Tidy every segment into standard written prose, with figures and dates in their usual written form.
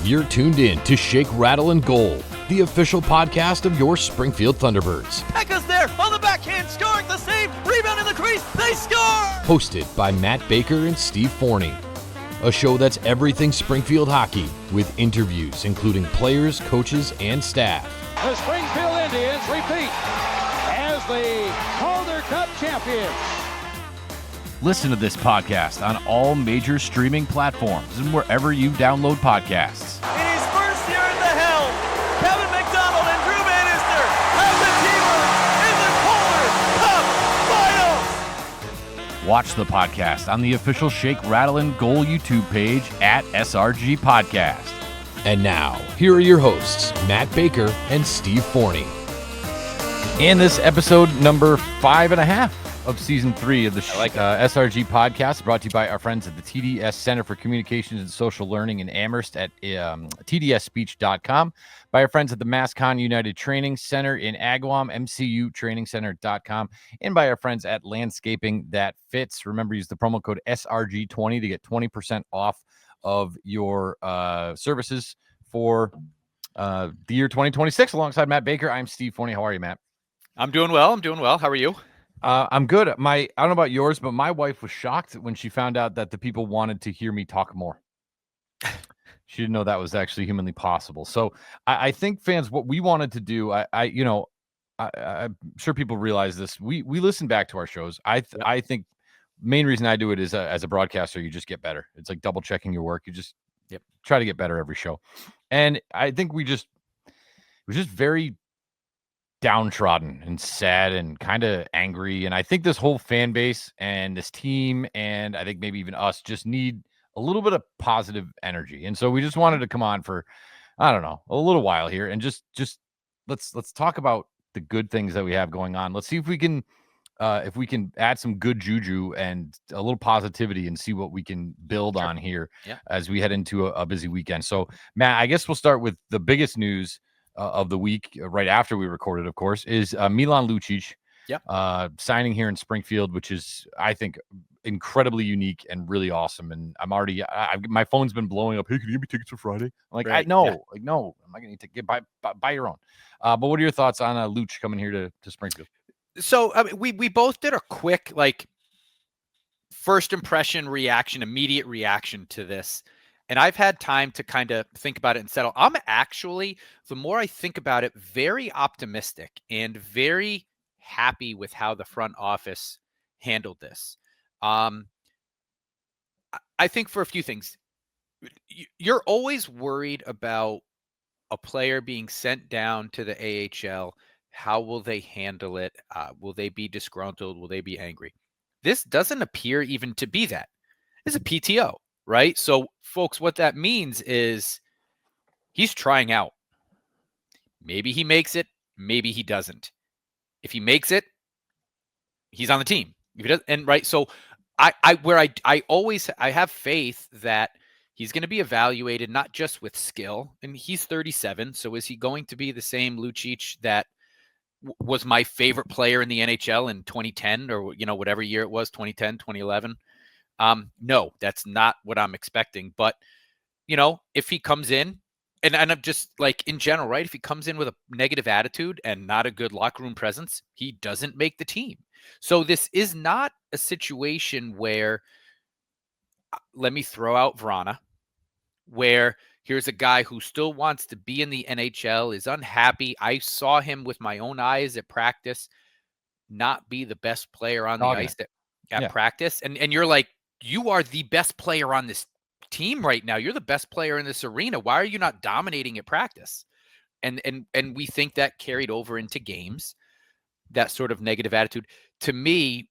You're tuned in to Shake, Rattle, and Goal, the official podcast of your Springfield Thunderbirds. Pekka's there on the backhand, scoring the save, rebound in the crease, they score! Hosted by Matt Baker and Steve Forney. A show that's everything Springfield hockey, with interviews including players, coaches, and staff. The Springfield Indians repeat as the Calder Cup champions. Listen to this podcast on all major streaming platforms and wherever you download podcasts. In his first year at the helm, Kevin McDonald and Drew Bannister have the Teamers in the Calder Cup Finals. Watch the podcast on the official Shake, Rattle, and Goal YouTube page at SRG Podcast. And now, here are your hosts, Matt Baker and Steve Forney. And this episode number 5.5 of season 3 of the SRG podcast, brought to you by our friends at the TDS Center for Communications and Social Learning in Amherst at tdsspeech.com, by our friends at the MassCon United Training Center in Agawam, mcutrainingcenter.com, and by our friends at Landscaping That Fits. Remember, use the promo code SRG20 to get 20% off of your services for the year 2026. Alongside Matt Baker, I'm Steve Forney. How are you, Matt? I'm doing well. How are you? I'm good. I don't know about yours, but my wife was shocked when she found out that the people wanted to hear me talk more. She didn't know that was actually humanly possible. So I think fans, what we wanted to do, I'm sure people realize this. We listen back to our shows. I think main reason I do it is as a broadcaster, you just get better. It's like double checking your work. You just try to get better every show. And I think it was just very downtrodden and sad and kind of angry. And I think this whole fan base and this team, and I think maybe even us, just need a little bit of positive energy. And so we just wanted to come on for, I don't know, a little while here and just let's talk about the good things that we have going on. Let's see if we can add some good juju and a little positivity and see what we can build on here as we head into a busy weekend. So Matt, I guess we'll start with the biggest news of the week, right after we recorded, of course, is Milan Lucic signing here in Springfield, which is, I think, incredibly unique and really awesome. And I'm already, my phone's been blowing up. Hey, can you give me tickets for Friday? I'm like, no, I'm not going to get buy your own. But what are your thoughts on Luch coming here to Springfield? So we both did a quick, first impression reaction, immediate reaction to this. And I've had time to kind of think about it and settle. I'm actually, the more I think about it, very optimistic and very happy with how the front office handled this. I think for a few things. You're always worried about a player being sent down to the AHL. How will they handle it? Will they be disgruntled? Will they be angry? This doesn't appear even to be that. It's a PTO. Right? So, folks, what that means is he's trying out. Maybe he makes it. Maybe he doesn't. If he makes it, he's on the team. If he doesn't, and right. So, I have faith that he's going to be evaluated not just with skill, and he's 37. So, is he going to be the same Lucic that was my favorite player in the NHL in 2010 or whatever year it was, 2010, 2011? No, that's not what I'm expecting. But, if he comes in and I'm just in general, right? If he comes in with a negative attitude and not a good locker room presence, he doesn't make the team. So this is not a situation where, let me throw out Vrana, where here's a guy who still wants to be in the NHL, is unhappy. I saw him with my own eyes at practice, not be the best player on the ice at practice. And you're like, you are the best player on this team right now. You're the best player in this arena. Why are you not dominating at practice? And we think that carried over into games, that sort of negative attitude. To me,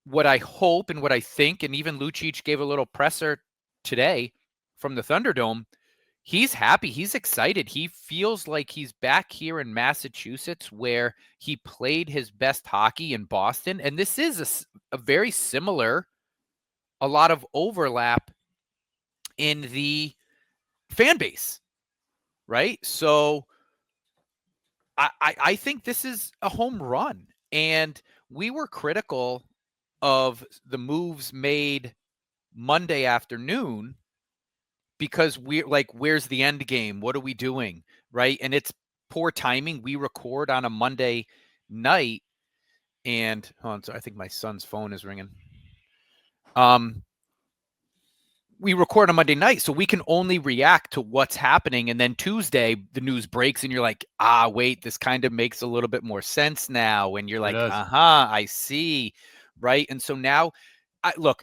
what I hope and what I think, and even Lucic gave a little presser today from the Thunderdome, he's happy. He's excited. He feels like he's back here in Massachusetts where he played his best hockey in Boston. And this is a very similar, a lot of overlap in the fan base, right? So I think this is a home run. And we were critical of the moves made Monday afternoon because we're like, where's the end game? What are we doing? Right. And it's poor timing. We record on a Monday night, and so I think my son's phone is ringing. We record on Monday night, so we can only react to what's happening. And then Tuesday, the news breaks, and you're like, wait, this kind of makes a little bit more sense now. And you're like, I see. Right. And so now, look,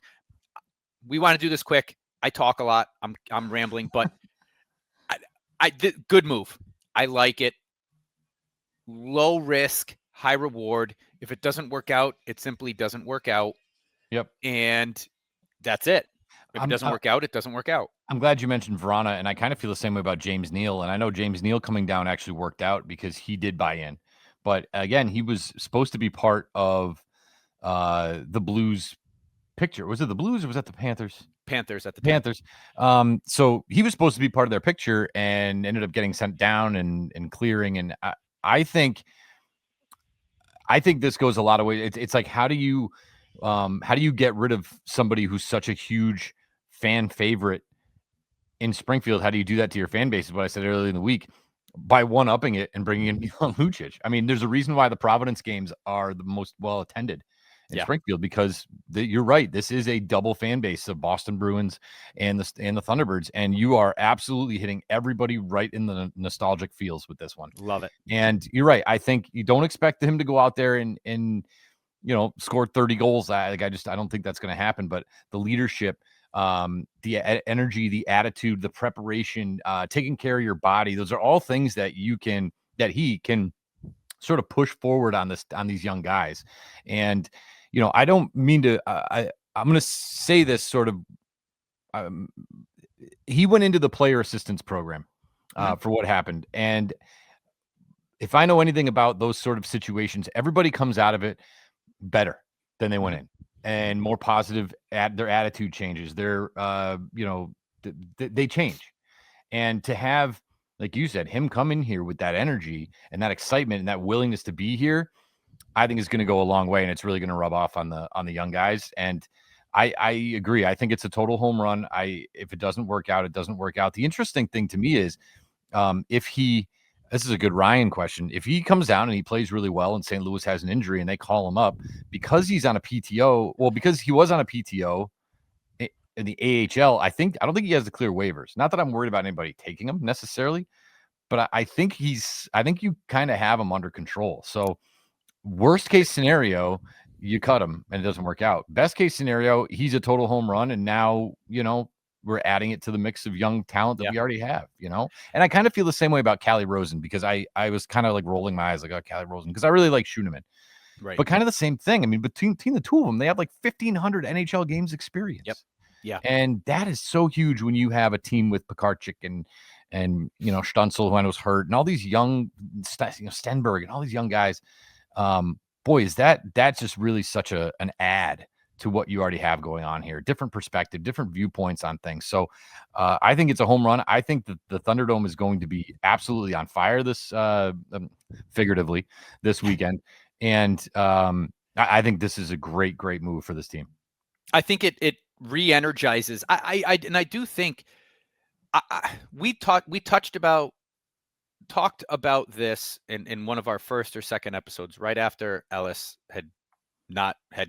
we want to do this quick. I talk a lot. I'm rambling, but good move. I like it. Low risk, high reward. If it doesn't work out, it simply doesn't work out. Yep. And that's it. If it doesn't work out, it doesn't work out. I'm glad you mentioned Verana, and I kind of feel the same way about James Neal. And I know James Neal coming down actually worked out because he did buy in. But again, he was supposed to be part of the Blues picture. Was it the Blues or was that the Panthers? Panthers at the Panthers. So he was supposed to be part of their picture and ended up getting sent down and clearing. And I think this goes a lot of ways. It's like, how do you get rid of somebody who's such a huge fan favorite in Springfield? How do you do that to your fan base? Is what I said earlier in the week, by one-upping it and bringing in Milan Lucic. I mean, there's a reason why the Providence games are the most well attended in Springfield, because you're right. This is a double fan base of Boston Bruins and the Thunderbirds, and you are absolutely hitting everybody right in the nostalgic feels with this one. Love it. And you're right. I think you don't expect him to go out there and score 30 goals. I don't think that's going to happen. But the leadership, the energy, the attitude, the preparation, taking care of your body, those are all things that he can sort of push forward on these young guys. And I don't mean to. I'm going to say this sort of. He went into the player assistance program for what happened, and if I know anything about those sort of situations, everybody comes out of it better than they went in, and more positive. Their attitude changes. Their they change, and to have, like you said, him come in here with that energy and that excitement and that willingness to be here, I think is going to go a long way, and it's really going to rub off on the young guys. And I agree. I think it's a total home run. If it doesn't work out, it doesn't work out. The interesting thing to me is this is a good Ryan question. If he comes down and he plays really well and St. Louis has an injury and they call him up because he's on a PTO, because he was on a PTO in the AHL, I don't think he has to clear waivers. Not that I'm worried about anybody taking him necessarily, but I think you kind of have him under control. So worst case scenario, you cut him and it doesn't work out. Best case scenario, he's a total home run, and now, we're adding it to the mix of young talent that we already have, And I kind of feel the same way about Callie Rosen, because I was kind of like rolling my eyes like, Callie Rosen, because I really like Schooneman. Right. But kind of the same thing. I mean, between the two of them, they have like 1,500 NHL games experience. Yep. Yeah. And that is so huge when you have a team with Pekarchik and Stützle, who I know was hurt, and all these young, Stenberg and all these young guys. Boy, is that's just really such an add to what you already have going on here. Different perspective, different viewpoints on things. So I think it's a home run. I think that the Thunderdome is going to be absolutely on fire figuratively this weekend. And I think this is a great, great move for this team. I think it re-energizes. I do think we talked about this in one of our first or second episodes, right after Ellis had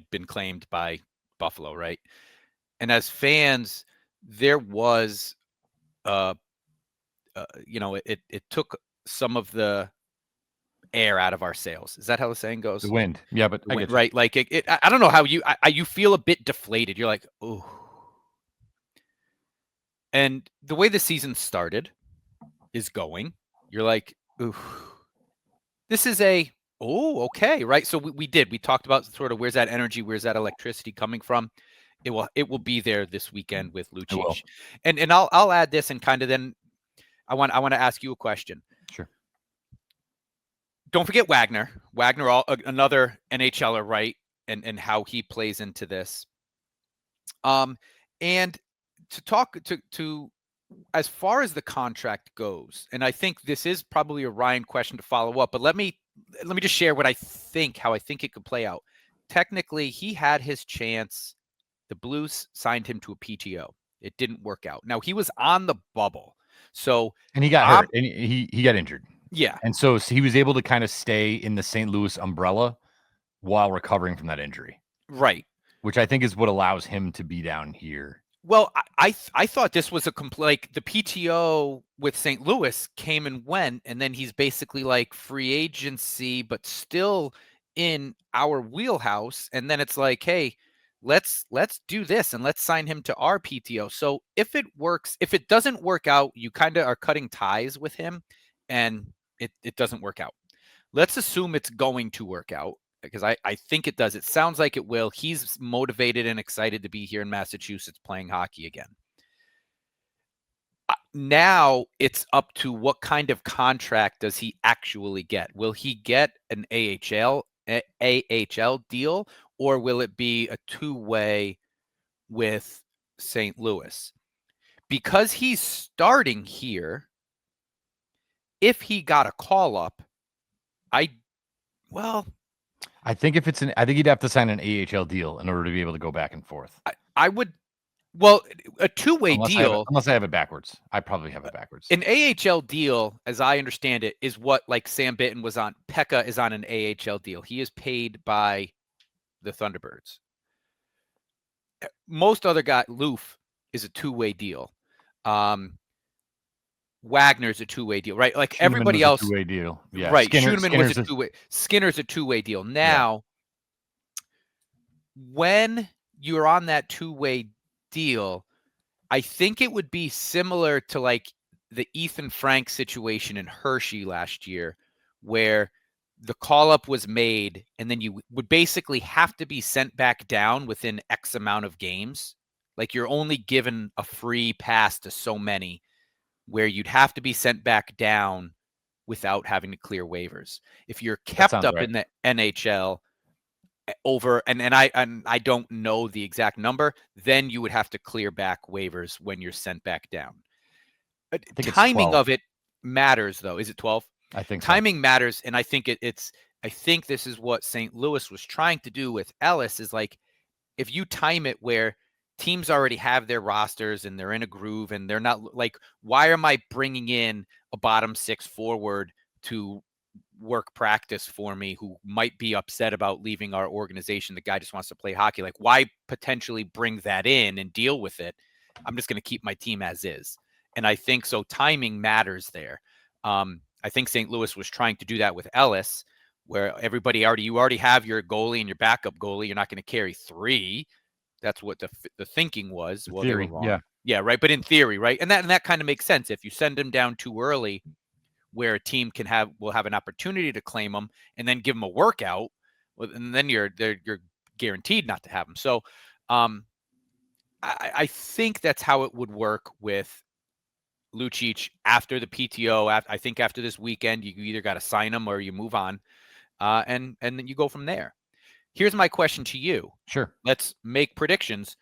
been claimed by Buffalo, right? And as fans, there was it took some of the air out of our sails. Is that how the saying goes? The wind. Yeah, but wind, right? Like I don't know how you feel a bit deflated. You're like, oh. And the way the season started is going, you're like, ooh, this is okay, right? So we talked about sort of where's that energy, where's that electricity coming from. It will be there this weekend with Lucic. And I'll add this, and kind of then I want to ask you a question. Sure. Don't forget Wagner, another NHLer, right? And how he plays into this. And to talk to as far as the contract goes, and I think this is probably a Ryan question to follow up, but let me just share how I think it could play out. Technically, he had his chance. The Blues signed him to a PTO. It didn't work out. Now he was on the bubble, so And he got hurt, and he got injured. Yeah, And so he was able to kind of stay in the St. Louis umbrella while recovering from that injury, right. which I think is what allows him to be down here. Well, I thought this was like the PTO with St. Louis came and went, and then he's basically like free agency, but still in our wheelhouse. And then it's like, hey, let's do this and let's sign him to our PTO. So if it works, if it doesn't work out, you kind of are cutting ties with him, and it doesn't work out. Let's assume it's going to work out, because I think it does. It sounds like it will. He's motivated and excited to be here in Massachusetts playing hockey again. Now it's up to what kind of contract does he actually get? Will he get an AHL deal, or will it be a two-way with St. Louis? Because he's starting here, if he got a call up, I think I think he'd have to sign an AHL deal in order to be able to go back and forth. I would. Well, a two-way deal. Unless I have it backwards. I probably have it backwards. An AHL deal, as I understand it, is what like Sam Bitten was on. Pekka is on an AHL deal. He is paid by the Thunderbirds. Most other guy, Loof, is a two-way deal. Wagner's a two-way deal, right? Like Schooneman everybody was else, a two-way deal. Yeah, right? Schooneman was a two-way. Skinner's a two-way deal. Now, when you're on that two-way deal, I think it would be similar to like the Ethan Frank situation in Hershey last year, where the call up was made and then you would basically have to be sent back down within X amount of games. Like you're only given a free pass to so many, where you'd have to be sent back down without having to clear waivers. If you're kept up in the NHL over, and I don't know the exact number, then you would have to clear back waivers when you're sent back down. Timing of it matters, though. Is it 12? I think timing matters, and I think I think this is what St. Louis was trying to do with Ellis, is like, if you time it where teams already have their rosters and they're in a groove and they're not like, why am I bringing in a bottom six forward to work practice for me who might be upset about leaving our organization? The guy just wants to play hockey. Like, why potentially bring that in and deal with it? I'm just going to keep my team as is. And I think so timing matters there. I think St. Louis was trying to do that with Ellis, where you already have your goalie and your backup goalie. You're not going to carry three. That's what the thinking was. Well, theory, yeah, right. But in theory, right, and that kind of makes sense. If you send them down too early, where a team will have an opportunity to claim them and then give them a workout, and then you're guaranteed not to have them. So, I think that's how it would work with LOOOOCH after the PTO. I think after this weekend, you either got to sign them or you move on, and then you go from there. Here's my question to you. Sure. Let's make predictions.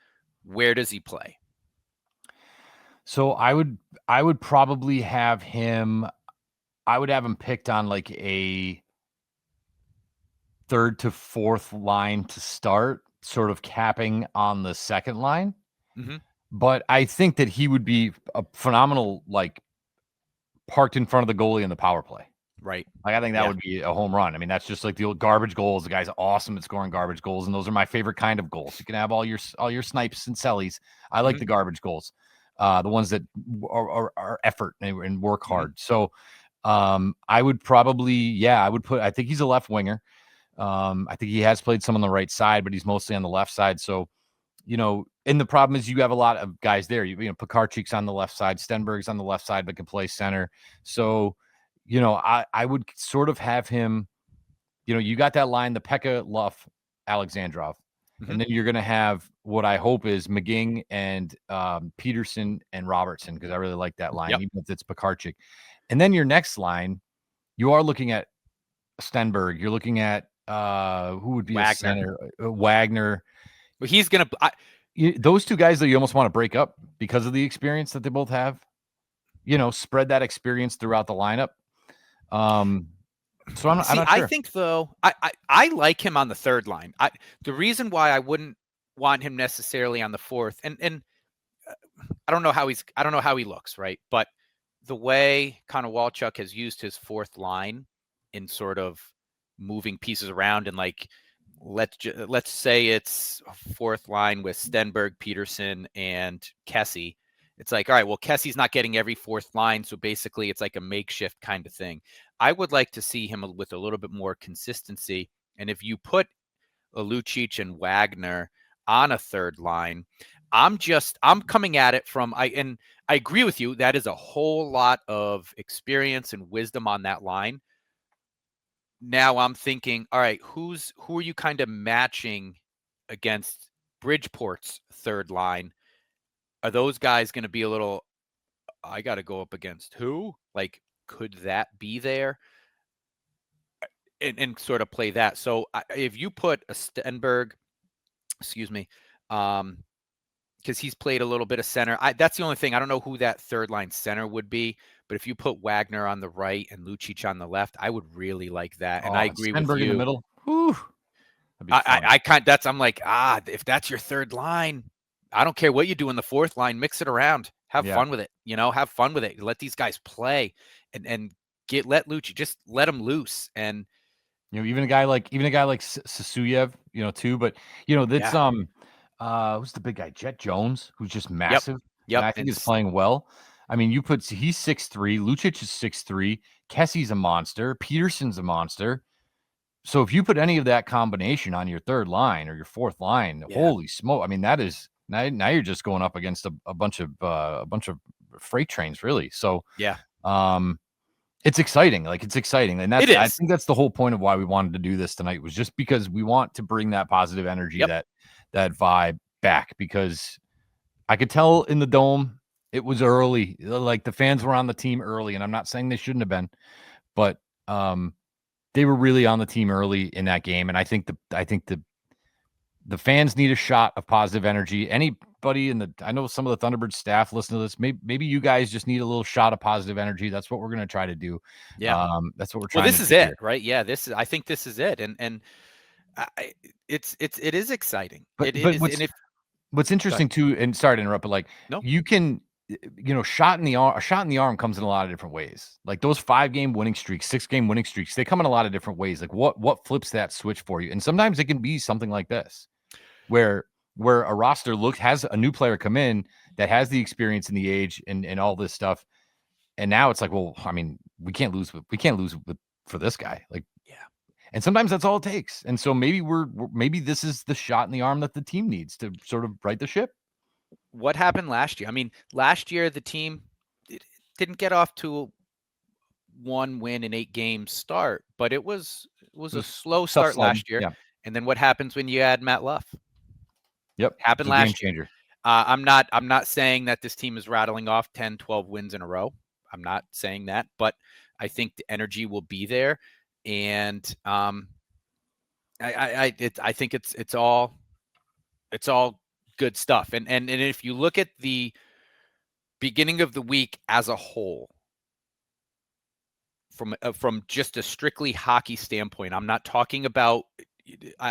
Where does he play? So I would probably have him. I would have him picked on like a third to fourth line to start, sort of capping on the second line. Mm-hmm. But I think that he would be a phenomenal, like, parked in front of the goalie in the power play. Right. Like, I think that would be a home run. I mean, that's just like the old garbage goals. The guy's awesome at scoring garbage goals, and those are my favorite kind of goals. You can have all your snipes and sellies. I like the garbage goals, the ones that are effort and work hard. So I would probably, I think he's a left winger. I think he has played some on the right side, but he's mostly on the left side. So, and the problem is you have a lot of guys there. Pekarchik's on the left side, Stenberg's on the left side, but can play center. So, I would sort of have him, you got that line, the Pekka, Luff, Alexandrov. Mm-hmm. And then you're going to have what I hope is McGing and Peterson and Robertson, because I really like that line, even if it's Pekarchik. And then your next line, you are looking at Stenberg. You're looking at who would be a center? Wagner. But he's going to... those two guys that you almost want to break up because of the experience that they both have. Spread that experience throughout the lineup. So I'm not sure. I think, though, I like him on the third line. The reason why I wouldn't want him necessarily on the fourth, and I don't know how he looks, right? But the way Connor Walchuk has used his fourth line in sort of moving pieces around, and like let's say it's a fourth line with Stenberg, Peterson, and Kessie. It's like, all right, well, Kessie's not getting every fourth line, so basically it's like a makeshift kind of thing. I would like to see him with a little bit more consistency. And if you put LOOOOCH and Wagner on a third line, I'm coming at it from I agree with you. That is a whole lot of experience and wisdom on that line. Now I'm thinking, all right, who are you kind of matching against Bridgeport's third line? Are those guys going to be a little, I got to go up against who? Like, could that be there? And sort of play that. So if you put a Stenberg, excuse me, because he's played a little bit of center. That's the only thing. I don't know who that third line center would be, but if you put Wagner on the right and LOOOOCH on the left, I would really like that. And I agree with Stenberg in the you. middle. Whew. That'd be fun. That's I'm like, if that's your third line, I don't care what you do in the fourth line, mix it around. Have fun with it. Have fun with it. Let these guys play and let LOOOOCH, just let them loose. And even a guy like Sasuyev, too. But that's who's the big guy? Jet Jones, who's just massive. Yep. And I think he's playing well. I mean, he's 6'3", LOOOOCH is 6'3", Kessie's a monster, Peterson's a monster. So if you put any of that combination on your third line or your fourth line, holy smoke! I mean, that is now you're just going up against a bunch of freight trains, really. So it's exciting. It's exciting, and I think that's the whole point of why we wanted to do this tonight, was just because we want to bring that positive energy, that vibe back. Because I could tell in the Dome it was early, like the fans were on the team early, and I'm not saying they shouldn't have been, but they were really on the team early in that game, and I think the fans need a shot of positive energy. Anybody I know some of the Thunderbird staff listen to this. Maybe you guys just need a little shot of positive energy. That's what we're going to try to do. Yeah. That's what we're trying. Well, this to is do it, here. right? Yeah. I think this is it. And it is exciting. But what's interesting too, and sorry to interrupt, but you can, shot in the arm comes in a lot of different ways. Like those 5-game winning streaks, 6-game winning streaks, they come in a lot of different ways. Like what flips that switch for you? And sometimes it can be something like this, where a roster has a new player come in that has the experience and the age and all this stuff. And now it's like, well, I mean, we can't lose for this guy. And sometimes that's all it takes. And so maybe this is the shot in the arm that the team needs to sort of right the ship. What happened last year? I mean, last year the team didn't get off to a 1 win in 8 games start, but it was a slow start last year. Yeah. And then what happens when you add Matt Luff? Yep. Happened last year. Changer. I'm not saying that this team is rattling off 10, 12 wins in a row. I'm not saying that, but I think the energy will be there. And I think it's all good stuff. And if you look at the beginning of the week as a whole, from just a strictly hockey standpoint, I'm not talking about,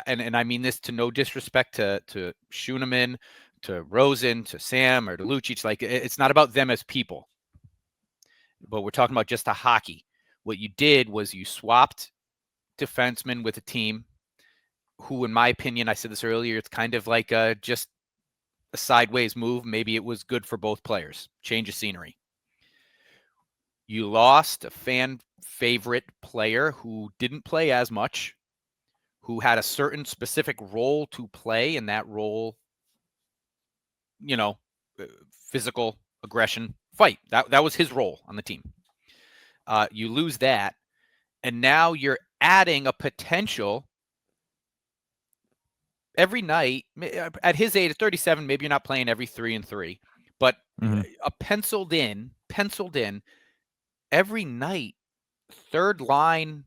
and I mean this to no disrespect to Schooneman, to Rosen, to Sam, or to LOOOOCH. Like, it's not about them as people, but we're talking about just a hockey. What you did was you swapped defensemen with a team who, in my opinion, I said this earlier, it's kind of like just a sideways move. Maybe it was good for both players. Change of scenery. You lost a fan favorite player who didn't play as much, who had a certain specific role to play, and that role, physical aggression, fight. That was his role on the team. You lose that, and now you're adding a potential every night. At his age, at 37, maybe you're not playing every 3-3, but a penciled in every night third line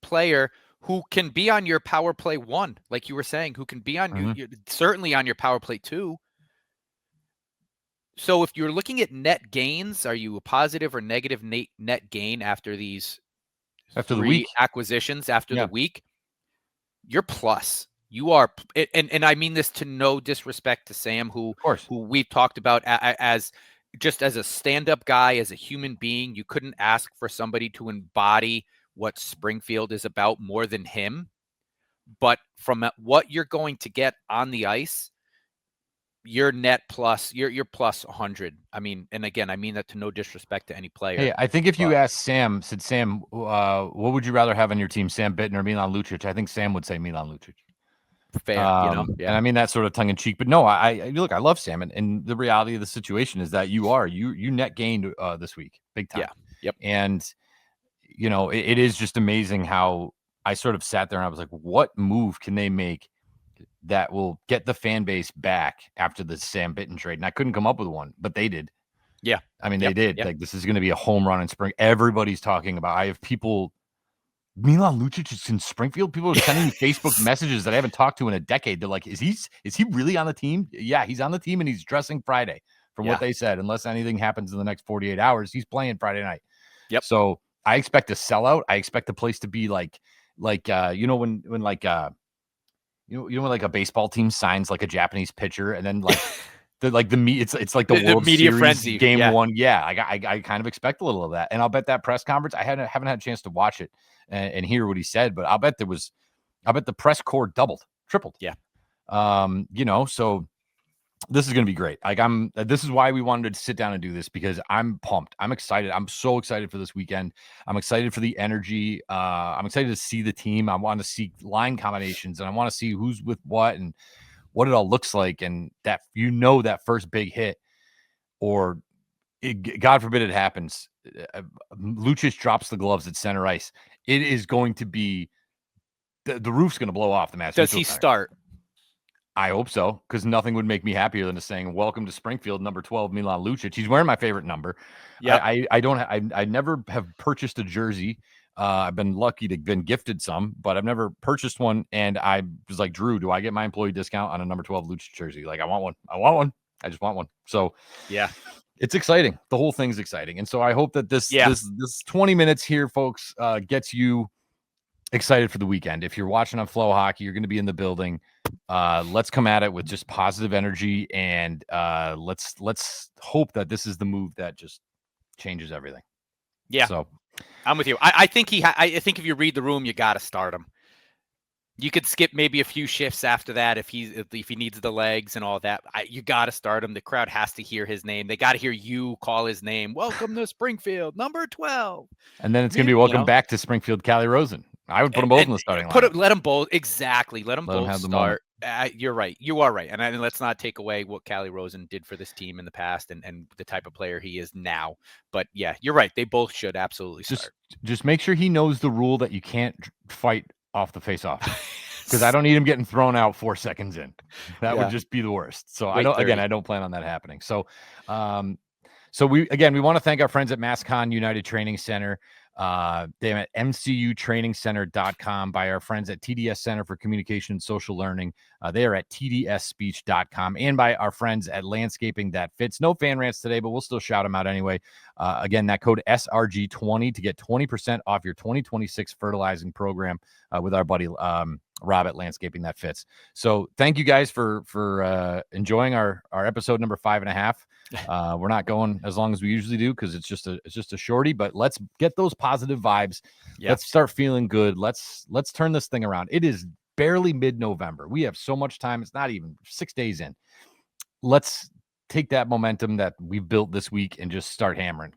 player who can be on your power play 1, like you were saying, who can be on certainly on your power play 2. So if you're looking at net gains, are you a positive or negative net gain after these the week acquisitions after the week? You're plus. You are, and I mean this to no disrespect to Sam, who we've talked about as just as a stand-up guy, as a human being. You couldn't ask for somebody to embody what Springfield is about more than him. But from what you're going to get on the ice, you're net plus, you're plus 100. I mean, and again, I mean that to no disrespect to any player. Hey, I think if you asked Sam, what would you rather have on your team, Sam Bitten or Milan Lucic? I think Sam would say Milan Lucic. Fair, and I mean that sort of tongue in cheek, but no, I look, I love Sam, and the reality of the situation is that you net gained this week, big time. Yeah. Yep. And it is just amazing how I sort of sat there and I was like, what move can they make that will get the fan base back after the Sam Bitten trade? And I couldn't come up with one, but they did. Yeah. I mean, they did. Yep. Like, this is going to be a home run in spring. Everybody's talking about. I have people. Milan Lucic is in Springfield. People are sending me Facebook messages that I haven't talked to in a decade. They're like, is he really on the team? Yeah, he's on the team and he's dressing Friday from what they said. Unless anything happens in the next 48 hours, he's playing Friday night. Yep. So I expect a sellout. I expect the place to be like when when a baseball team signs like a Japanese pitcher and then like it's like the World media Series frenzy. game one. Yeah, I kind of expect a little of that. And I'll bet that press conference, I haven't had a chance to watch it and hear what he said, but I'll bet the press corps tripled. Yeah. So this is going to be great. This is why we wanted to sit down and do this, because I'm pumped. I'm excited. I'm so excited for this weekend. I'm excited for the energy. I'm excited to see the team. I want to see line combinations, and I want to see who's with what and what it all looks like. And that, that first big hit, or God forbid it happens, Lucic drops the gloves at center ice. It is going to be the roof's going to blow off the Mass. Does he start? I hope so, because nothing would make me happier than saying, "Welcome to Springfield, number 12, Milan Lucic." He's wearing my favorite number. Yeah, I never have purchased a jersey. I've been lucky to been gifted some, but I've never purchased one. And I was like, Drew, do I get my employee discount on a number 12 Lucic jersey? Like, I want one. I just want one. So yeah, it's exciting. The whole thing's exciting. And so I hope that this 20 minutes here, folks, gets you excited for the weekend. If you're watching on Flow Hockey, you're going to be in the building. Let's come at it with just positive energy, and let's hope that this is the move that just changes everything. Yeah. So I'm with you. I think I think if you read the room, you got to start him. You could skip maybe a few shifts after that if he needs the legs and all that. You got to start him. The crowd has to hear his name. They got to hear you call his name. Welcome to Springfield, number 12. And then it's going to be welcome back to Springfield, Calle Rosen. I would put them both in the starting line. Let them both. Exactly. Let them both have the start. You're right. You are right. And let's not take away what Calle Rosen did for this team in the past and the type of player he is now. But yeah, you're right. They both should absolutely start. Just make sure he knows the rule that you can't fight off the face-off. Because I don't need him getting thrown out 4 seconds in. That would just be the worst. So I don't plan on that happening. So we want to thank our friends at MassCon United Training Center. They're at mcutrainingscenter.com, by our friends at TDS Center for Communication and Social Learning. They are at tdsspeech.com, and by our friends at Landscaping That Fits. No fan rants today, but we'll still shout them out anyway. Again, that code SRG20 to get 20% off your 2026 fertilizing program with our buddy Rob at Landscaping That Fits. So thank you guys for enjoying our episode number 5.5. We're not going as long as we usually do, because it's just a shorty, but let's get those positive vibes. Yeah. Let's start feeling good. Let's turn this thing around. It is barely mid-November. We have so much time. It's not even 6 days in. Let's take that momentum that we've built this week and just start hammering.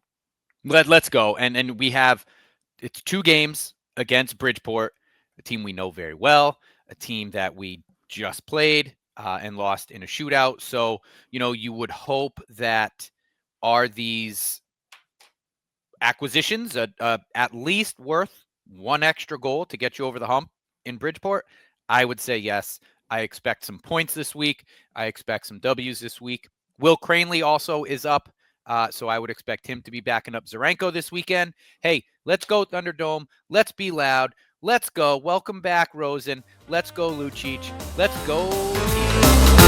Let's go. And it's 2 games against Bridgeport, a team we know very well, a team that we just played and lost in a shootout. So, you would hope that are these acquisitions at least worth 1 extra goal to get you over the hump in Bridgeport? I would say yes. I expect some points this week. I expect some W's this week. Will Cranley also is up. So I would expect him to be backing up Zarenko this weekend. Hey, let's go Thunderdome. Let's be loud. Let's go. Welcome back, Rosen. Let's go, Lucic. Let's go, team.